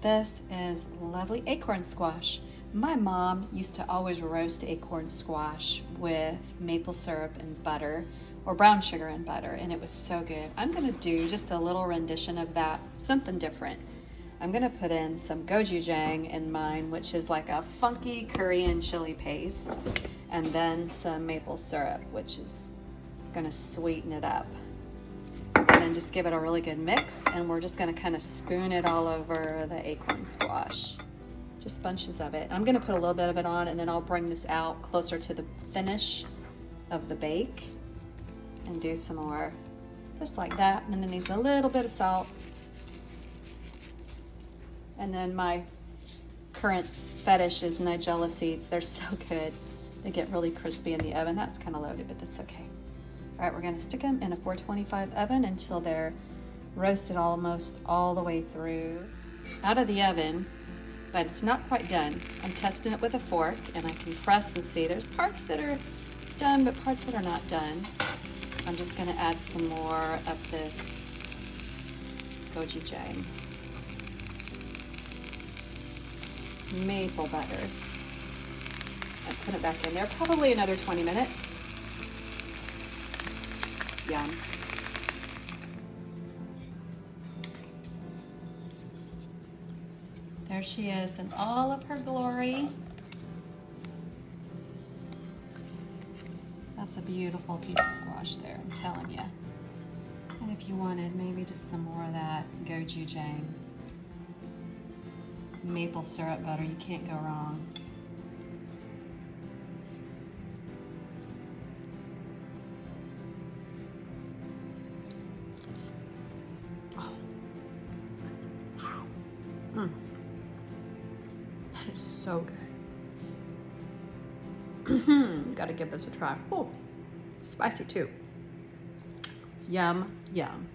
This is lovely acorn squash. My mom used to always roast acorn squash with maple syrup and butter, or brown sugar and butter, and it was so good. I'm gonna do just a little rendition of that, something different. I'm gonna put in some gochujang in mine, which is like a funky Korean chili paste, and then some maple syrup, which is gonna sweeten it up. And then just give it a really good mix, and we're just gonna kind of spoon it all over the acorn squash. Just bunches of it. I'm gonna put a little bit of it on, and then I'll bring this out closer to the finish of the bake and do some more, just like that. And then it needs a little bit of salt. And then my current fetish is Nigella seeds. They're so good. They get really crispy in the oven. That's kind of loaded, but that's okay. All right, we're gonna stick them in a 425 oven until they're roasted almost all the way through. Out of the oven, but it's not quite done. I'm testing it with a fork, and I can press and see there's parts that are done, but parts that are not done. I'm just gonna add some more of this gochujang. Maple butter. And put it back in there, probably another 20 minutes. Yum. There she is in all of her glory. That's a beautiful piece of squash there, I'm telling you. And if you wanted maybe just some more of that gochujang, maple syrup butter, you can't go wrong. Oh. Wow. That is so good. Gotta give this a try. Oh, spicy too. Yum, yum.